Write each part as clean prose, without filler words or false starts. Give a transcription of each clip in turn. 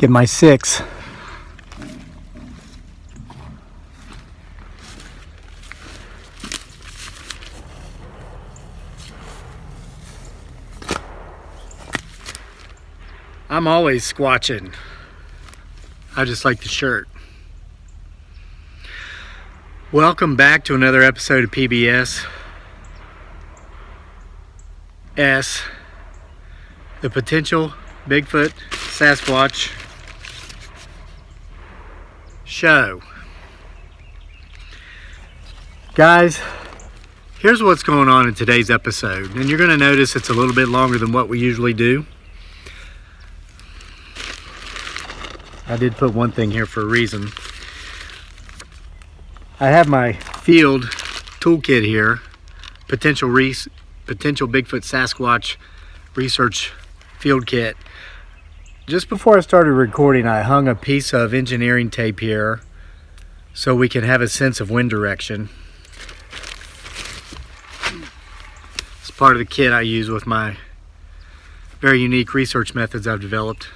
Get my 6. I'm always squatching. I just like the shirt. Welcome back to another episode of PBS. The potential Bigfoot Sasquatch show. Guys, here's what's going on in today's episode, and you're going to notice it's a little bit longer than what we usually do. I did put one thing here for a reason. I have my field toolkit here, potential Bigfoot Sasquatch research field kit. Just before I started recording, I hung a piece of engineering tape here so we can have a sense of wind direction. It's part of the kit I use with my very unique research methods I've developed.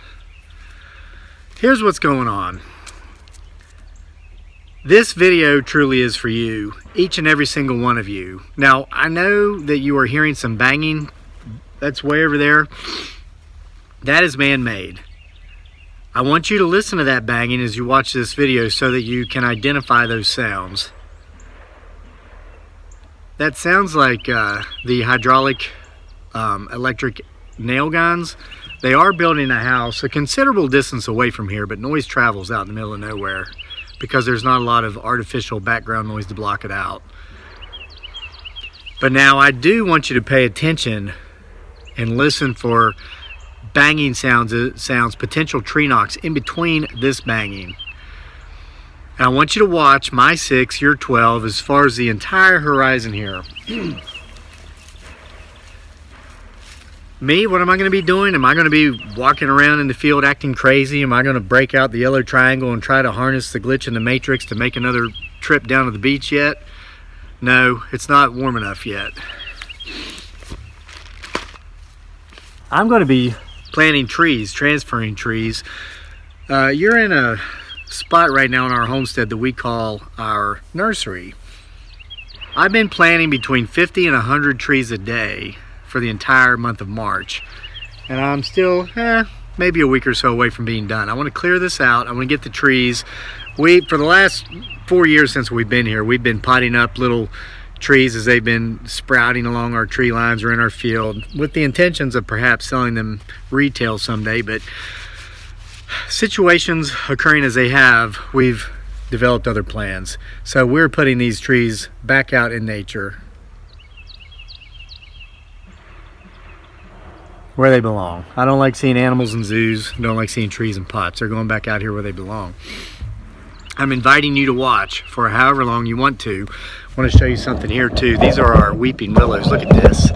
Here's what's going on. This video truly is for you, each and every single one of you. Now, I know that you are hearing some banging. That's way over there. That is man-made. I want you to listen to that banging as you watch this video so that you can identify those sounds. That sounds like the hydraulic electric nail guns. They are building a house a considerable distance away from here, but noise travels out in the middle of nowhere because there's not a lot of artificial background noise to block it out. But now I do want you to pay attention and listen for banging sounds, potential tree knocks in between this banging. And I want you to watch my 6, your 12, as far as the entire horizon here. Me, what am I going to be doing? Am I going to be walking around in the field acting crazy? Am I going to break out the yellow triangle and try to harness the glitch in the matrix to make another trip down to the beach yet? No, it's not warm enough yet. I'm going to be planting trees, transferring trees. You're in a spot right now in our homestead that we call our nursery. I've been planting between 50 and 100 trees a day for the entire month of March, and I'm still maybe a week or so away from being done. I want to clear this out. I want to get the trees. For the last 4 years since we've been here, we've been potting up little trees as they've been sprouting along our tree lines or in our field with the intentions of perhaps selling them retail someday. But situations occurring as they have, we've developed other plans. So we're putting these trees back out in nature where they belong. I don't like seeing animals in zoos. I don't like seeing trees in pots. They're going back out here where they belong. I'm inviting you to watch for however long you want to. I want to show you something here too. These are our weeping willows. Look at this.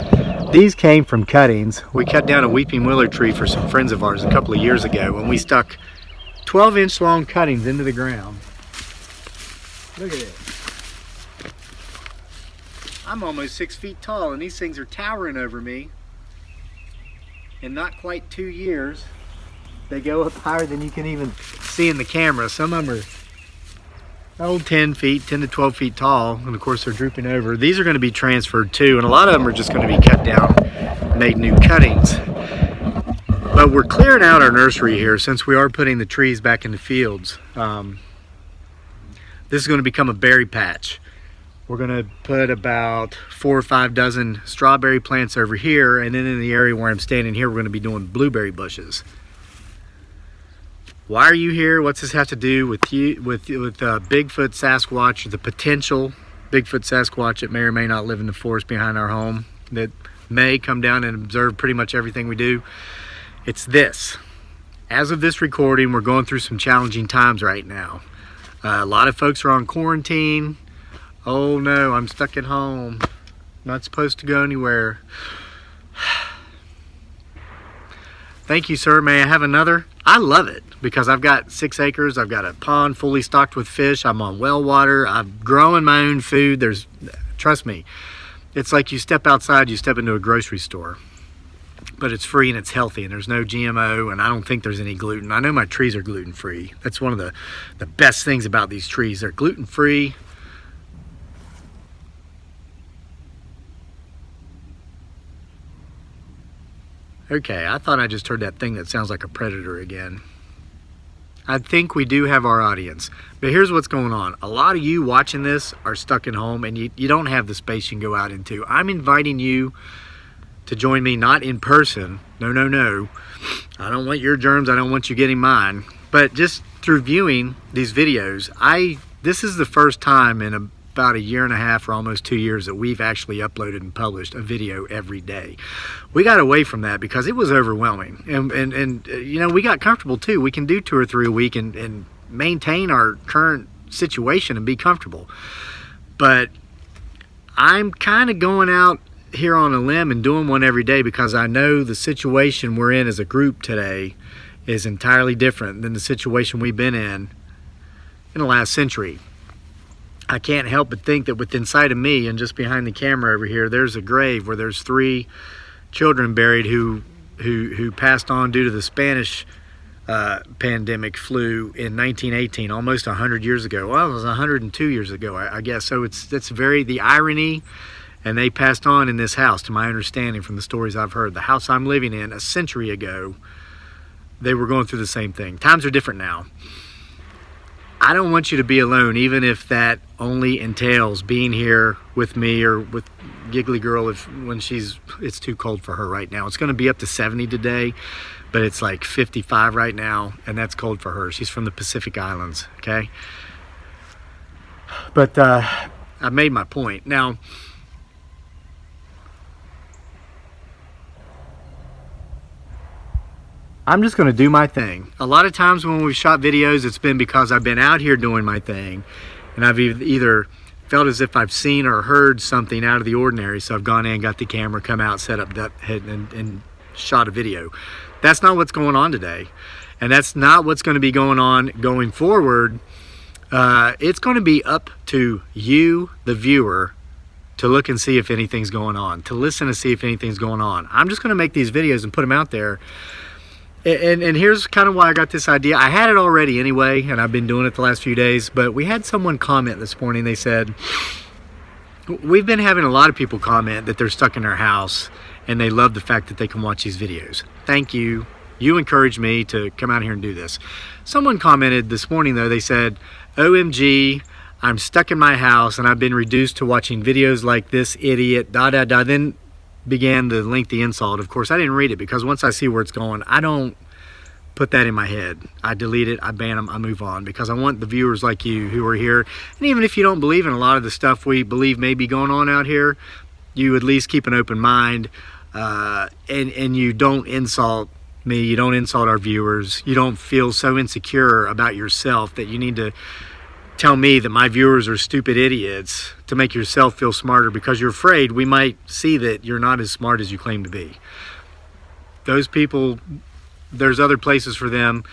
These came from cuttings. We cut down a weeping willow tree for some friends of ours a couple of years ago, and we stuck 12-inch long cuttings into the ground. Look at it. I'm almost 6 feet tall, and these things are towering over me. In not quite 2 years, they go up higher than you can even see in the camera. Some of them are 10 to 12 feet tall, and of course they're drooping over. These are going to be transferred too, and a lot of them are just going to be cut down, made new cuttings. But we're clearing out our nursery here since we are putting the trees back in the fields. This is going to become a berry patch. We're going to put about 4 or 5 dozen strawberry plants over here, and then in the area where I'm standing here, we're going to be doing blueberry bushes. Why are you here? What's this have to do with you, with Bigfoot Sasquatch, or the potential Bigfoot Sasquatch that may or may not live in the forest behind our home, that may come down and observe pretty much everything we do? It's this. As of this recording, we're going through some challenging times right now. A lot of folks are on quarantine. Oh no, I'm stuck at home. Not supposed to go anywhere. Thank you, sir. May I have another? I love it because I've got 6 acres. I've got a pond fully stocked with fish. I'm on well water. I'm growing my own food. Trust me, it's like you step outside, you step into a grocery store. but it's free and it's healthy, and there's no GMO, and I don't think there's any gluten. I know my trees are gluten-free. That's one of the best things about these trees. They're gluten-free. Okay, I thought I just heard that thing that sounds like a predator again. I think we do have our audience. But here's what's going on. A lot of you watching this are stuck at home, and you don't have the space you can go out into. I'm inviting you to join me, not in person. No. I don't want your germs. I don't want you getting mine. But just through viewing these videos, this is the first time in about a year and a half or almost 2 years that we've actually uploaded and published a video every day. We got away from that because it was overwhelming, and you know, we got comfortable too. We can do 2 or 3 a week and maintain our current situation and be comfortable. But I'm kind of going out here on a limb and doing one every day because I know the situation we're in as a group today is entirely different than the situation we've been in the last century. I can't help but think that within sight of me and just behind the camera over here, there's a grave where there's 3 children buried who passed on due to the Spanish pandemic flu in 1918, almost 100 years ago. Well, it was 102 years ago, I guess. So it's very, the irony, and they passed on in this house, to my understanding from the stories I've heard. The house I'm living in, a century ago, they were going through the same thing. Times are different now. I don't want you to be alone, even if that only entails being here with me or with Giggly Girl when it's too cold for her right now. It's going to be up to 70 today, but it's like 55 right now, and that's cold for her. She's from the Pacific Islands, okay? But I made my point. Now, I'm just going to do my thing. A lot of times when we've shot videos, it's been because I've been out here doing my thing, and I've either felt as if I've seen or heard something out of the ordinary, so I've gone in, got the camera, come out, set up that head, and shot a video. That's not what's going on today, and that's not what's going to be going on going forward. It's going to be up to you, the viewer, to look and see if anything's going on, to listen to see if anything's going on. I'm just going to make these videos and put them out there. And here's kind of why I got this idea. I had it already anyway, and I've been doing it the last few days, but we had someone comment this morning. They said, we've been having a lot of people comment that they're stuck in their house and they love the fact that they can watch these videos. Thank you. You encouraged me to come out here and do this. Someone commented this morning though, they said, OMG, I'm stuck in my house and I've been reduced to watching videos like this idiot, Then began the lengthy insult. Of course, I didn't read it because once I see where it's going, I don't put that in my head. I delete it, I ban them, I move on, because I want the viewers like you who are here, and even if you don't believe in a lot of the stuff we believe may be going on out here, you at least keep an open mind, and you don't insult me, you don't insult our viewers, you don't feel so insecure about yourself that you need to tell me that my viewers are stupid idiots to make yourself feel smarter because you're afraid we might see that you're not as smart as you claim to be. Those people, there's other places for them.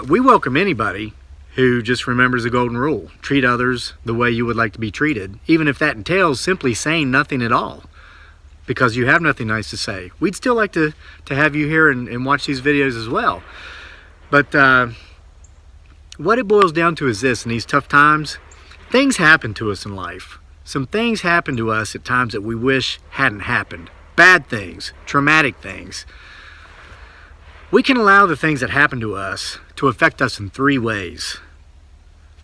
We welcome anybody who just remembers the golden rule. Treat others the way you would like to be treated, even if that entails simply saying nothing at all because you have nothing nice to say. We'd still like to have you here and watch these videos as well. But what it boils down to is this: in these tough times, things happen to us in life. Some things happen to us at times that we wish hadn't happened. Bad things, traumatic things. We can allow the things that happen to us to affect us in 3 ways.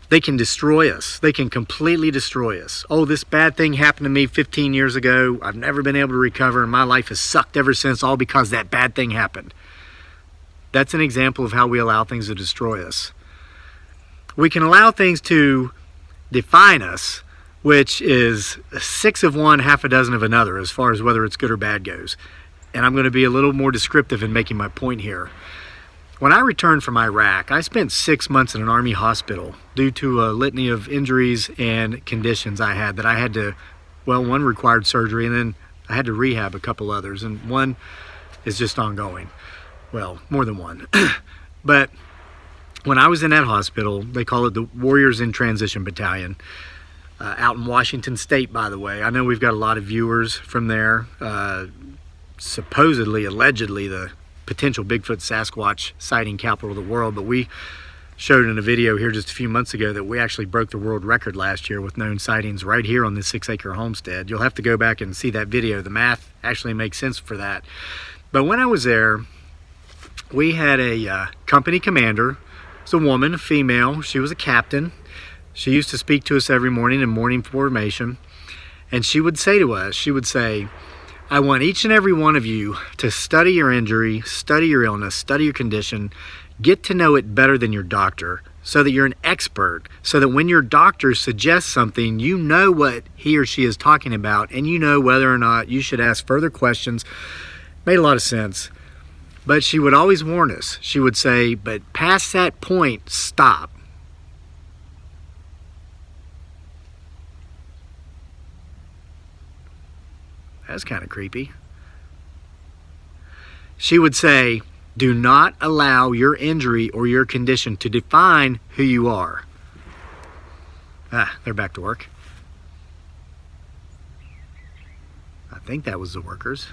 They can destroy us. They can completely destroy us. Oh, this bad thing happened to me 15 years ago. I've never been able to recover, and my life has sucked ever since, all because that bad thing happened. That's an example of how we allow things to destroy us. We can allow things to define us, which is 6 of one, half a dozen of another, as far as whether it's good or bad goes. And I'm going to be a little more descriptive in making my point here. When I returned from Iraq, I spent 6 months in an Army hospital due to a litany of injuries and conditions I had that I had to, well, one required surgery, and then I had to rehab a couple others, and one is just ongoing. Well, more than one. But when I was in that hospital, they call it the Warriors in Transition Battalion, out in Washington State, by the way. I know we've got a lot of viewers from there. supposedly, allegedly, the potential Bigfoot Sasquatch sighting capital of the world, but we showed in a video here just a few months ago that we actually broke the world record last year with known sightings right here on this 6-acre homestead. You'll have to go back and see that video. The math actually makes sense for that. But when I was there, we had a company commander. It's a woman, a female. She was a captain. She used to speak to us every morning in morning formation. And she would say to us, she would say, I want each and every one of you to study your injury, study your illness, study your condition, get to know it better than your doctor so that you're an expert, so that when your doctor suggests something, you know what he or she is talking about and you know whether or not you should ask further questions. Made a lot of sense. But she would always warn us. She would say, but past that point, stop. That's kind of creepy. She would say, do not allow your injury or your condition to define who you are. They're back to work. I think that was the workers.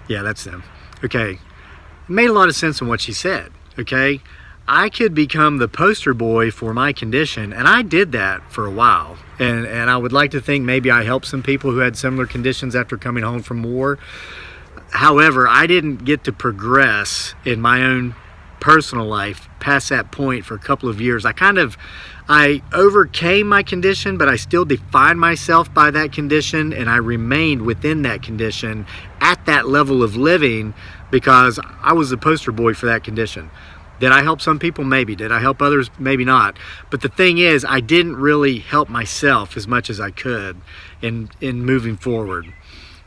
Yeah, that's them. Okay. It made a lot of sense in what she said. Okay. I could become the poster boy for my condition, and I did that for a while. And I would like to think maybe I helped some people who had similar conditions after coming home from war. However, I didn't get to progress in my own personal life past that point for a couple of years. I overcame my condition, but I still defined myself by that condition, and I remained within that condition at that level of living because I was the poster boy for that condition. Did I help some people? Maybe. Did I help others? Maybe not. But the thing is, I didn't really help myself as much as I could in moving forward.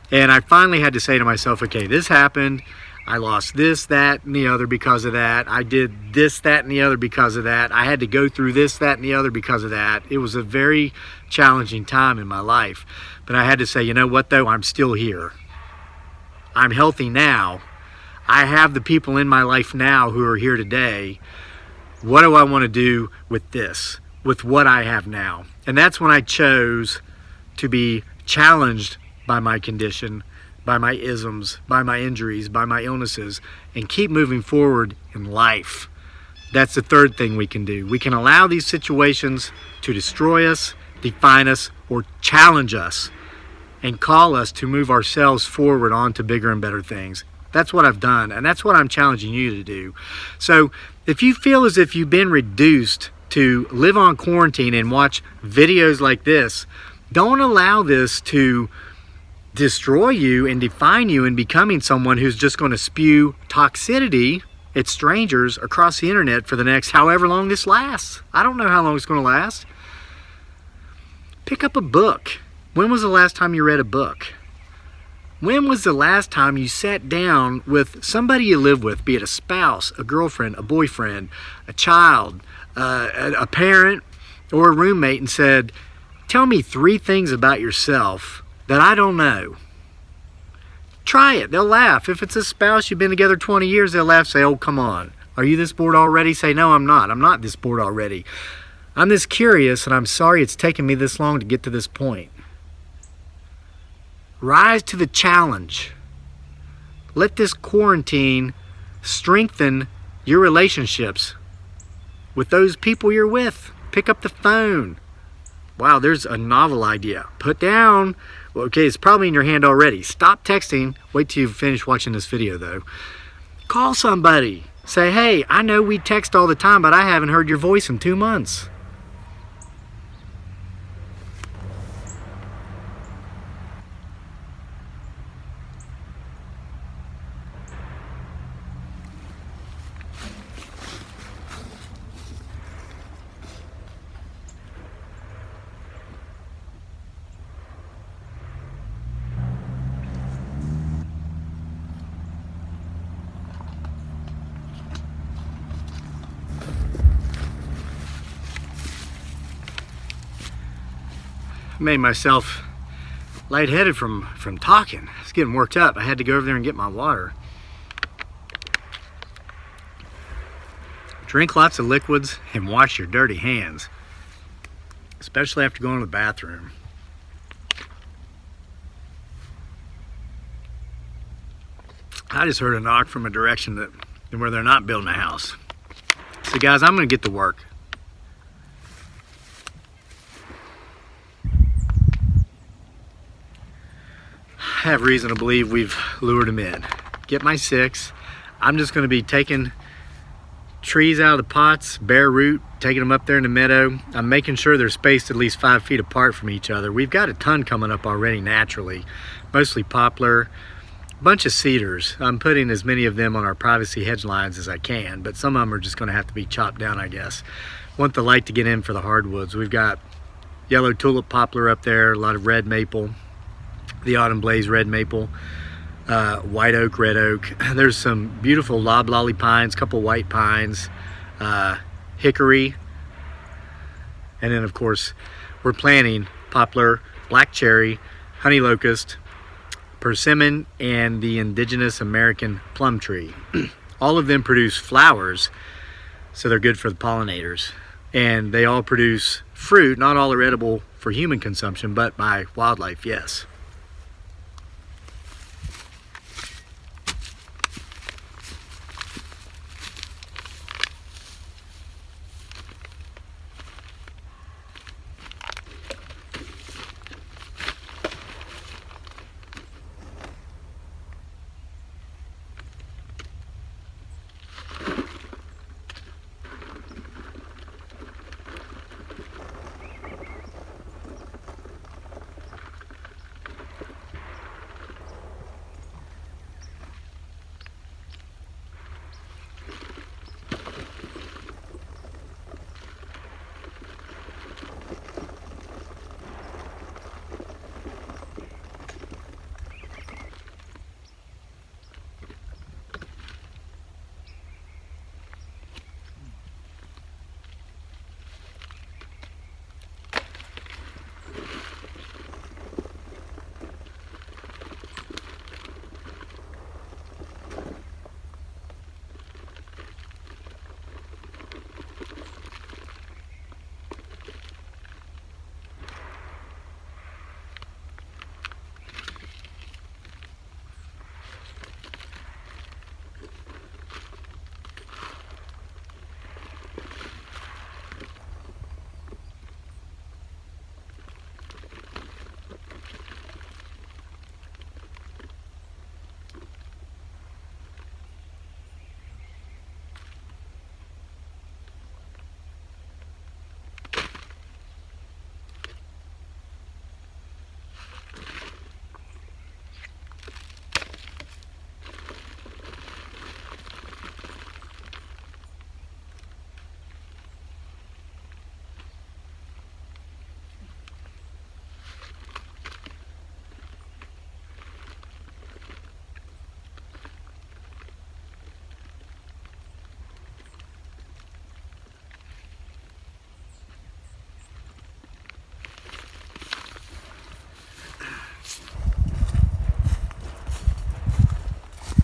And I finally had to say to myself, okay, this happened. I lost this, that, and the other because of that. I did this, that, and the other because of that. I had to go through this, that, and the other because of that. It was a very challenging time in my life. But I had to say, you know what, though? I'm still here. I'm healthy now. I have the people in my life now who are here today. What do I want to do with this, with what I have now? And that's when I chose to be challenged by my condition, by my isms, by my injuries, by my illnesses, and keep moving forward in life. That's the third thing we can do. We can allow these situations to destroy us, define us, or challenge us, and call us to move ourselves forward on to bigger and better things. That's what I've done, and that's what I'm challenging you to do. So if you feel as if you've been reduced to live on quarantine and watch videos like this, don't allow this to destroy you and define you in becoming someone who's just going to spew toxicity at strangers across the internet for the next however long this lasts. I don't know how long it's going to last. Pick up a book. When was the last time you read a book? When was the last time you sat down with somebody you live with, be it a spouse, a girlfriend, a boyfriend, a child, a parent, or a roommate and said, tell me 3 things about yourself that I don't know? Try it. They'll laugh. If it's a spouse, you've been together 20 years, they'll laugh, say, oh, come on. Are you this bored already? Say, no, I'm not. I'm not this bored already. I'm this curious, and I'm sorry it's taken me this long to get to this point. Rise to the challenge. Let this quarantine strengthen your relationships with those people you're with. Pick up the phone. Wow, there's a novel idea. Put down. Well, okay, it's probably in your hand already. Stop texting. Wait till you finish watching this video, though. Call somebody. Say, hey, I know we text all the time, but I haven't heard your voice in 2 months. Made myself lightheaded from talking. I was getting worked up. I had to go over there and get my water. Drink lots of liquids and wash your dirty hands, especially after going to the bathroom. I just heard a knock from a direction where they're not building a house. So guys, I'm gonna get to work. I have reason to believe we've lured them in. Get my 6. I'm just gonna be taking trees out of the pots, bare root, taking them up there in the meadow. I'm making sure they're spaced at least 5 feet apart from each other. We've got a ton coming up already naturally, mostly poplar, a bunch of cedars. I'm putting as many of them on our privacy hedge lines as I can, but some of them are just gonna have to be chopped down, I guess. Want the light to get in for the hardwoods. We've got yellow tulip poplar up there, a lot of red maple, the autumn blaze red maple, white oak, red oak. There's some beautiful loblolly pines, couple white pines, hickory, and then of course we're planting poplar, black cherry, honey locust, persimmon, and the indigenous American plum tree. All of them produce flowers, so they're good for the pollinators, and they all produce fruit. Not all are edible for human consumption, but by wildlife, yes.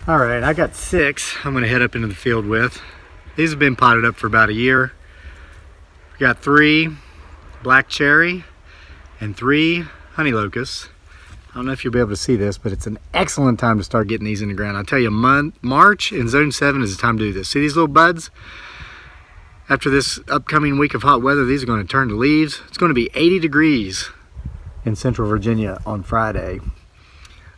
All right, I got 6 I'm gonna head up into the field with. These have been potted up for about a year. We got 3 black cherry and 3 honey locusts. I don't know if you'll be able to see this, but it's an excellent time to start getting these in the ground. I'll tell you, March in zone 7 is the time to do this. See these little buds? After this upcoming week of hot weather, these are gonna turn to leaves. It's gonna be 80 degrees in Central Virginia on Friday.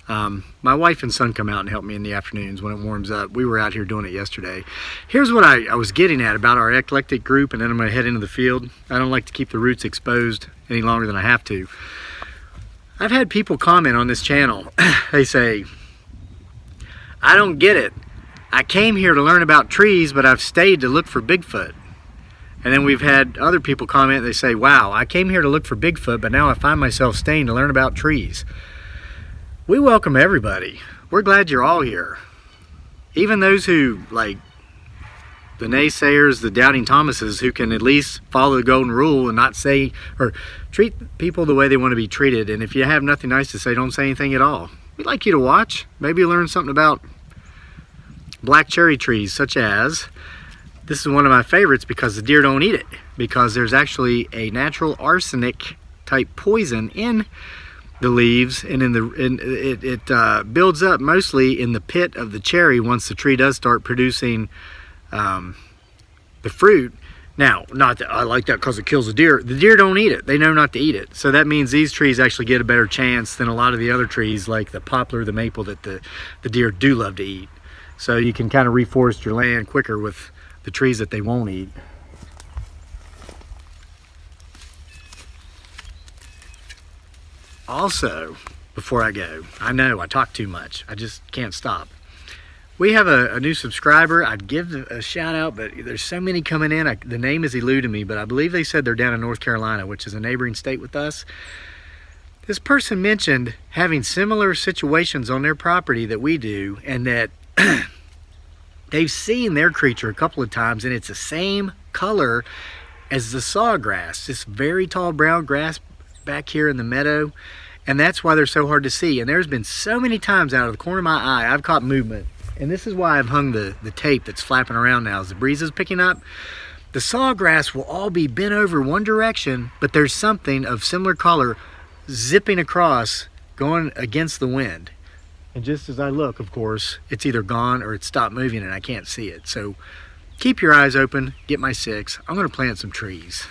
My wife and son come out and help me in the afternoons when it warms up. We were out here doing it yesterday. Here's what I was getting at about our eclectic group, and then I'm going to head into the field. I don't like to keep the roots exposed any longer than I have to. I've had people comment on this channel. They say, I don't get it. I came here to learn about trees, but I've stayed to look for Bigfoot. And then we've had other people comment, they say, wow, I came here to look for Bigfoot, but now I find myself staying to learn about trees. We welcome everybody. We're glad you're all here. Even those who, like the naysayers, the doubting Thomases, who can at least follow the golden rule and not say or treat people the way they want to be treated. And if you have nothing nice to say, don't say anything at all. We'd like you to watch. Maybe learn something about black cherry trees, such as, this is one of my favorites because the deer don't eat it, because there's actually a natural arsenic type poison in the leaves, and it builds up mostly in the pit of the cherry once the tree does start producing the fruit. Now, not that I like that because it kills the deer. The deer don't eat it. They know not to eat it. So that means these trees actually get a better chance than a lot of the other trees like the poplar, the maple, that the deer do love to eat. So you can kind of reforest your land quicker with the trees that they won't eat. Also, before I go, I know I talk too much. I just can't stop. We have a new subscriber. I'd give a shout out, but there's so many coming in. The name is eluding me, but I believe they said they're down in North Carolina, which is a neighboring state with us. This person mentioned having similar situations on their property that we do, and that they've seen their creature a couple of times, and it's the same color as the sawgrass, this very tall brown grass back here in the meadow, and that's why they're so hard to see. And there's been so many times out of the corner of my eye I've caught movement. And this is why I've hung the tape that's flapping around now. As the breeze is picking up, the sawgrass will all be bent over one direction, but there's something of similar color zipping across, going against the wind. And just as I look, of course, it's either gone or it's stopped moving and I can't see it. So keep your eyes open, get my 6. I'm gonna plant some trees.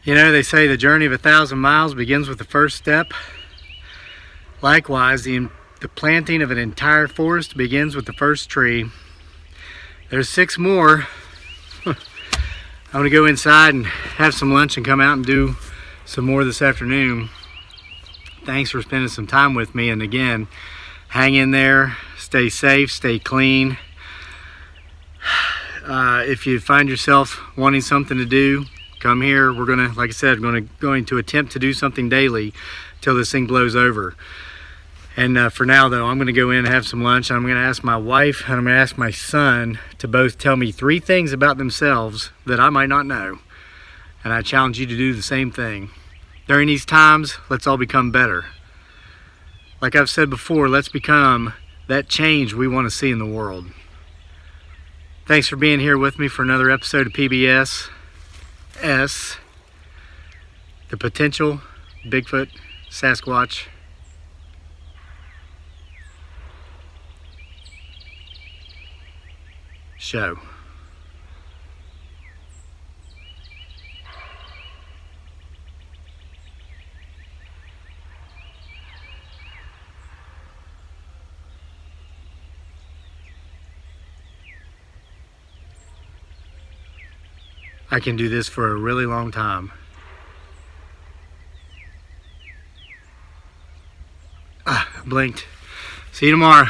You know, they say the journey of 1,000 miles begins with the first step. Likewise, the planting of an entire forest begins with the first tree. There's 6 more. I'm gonna go inside and have some lunch and come out and do some more this afternoon. Thanks for spending some time with me, and again, hang in there, stay safe, stay clean. If you find yourself wanting something to do, come here. We're gonna, like I said, going to attempt to do something daily till this thing blows over. And for now though, I'm gonna go in and have some lunch. I'm gonna ask my wife and I'm gonna ask my son to both tell me 3 things about themselves that I might not know. And I challenge you to do the same thing. During these times, let's all become better. Like I've said before, let's become that change we want to see in the world. Thanks for being here with me for another episode of PBS S, the Potential Bigfoot Sasquatch Show. I can do this for a really long time. Blinked. See you tomorrow.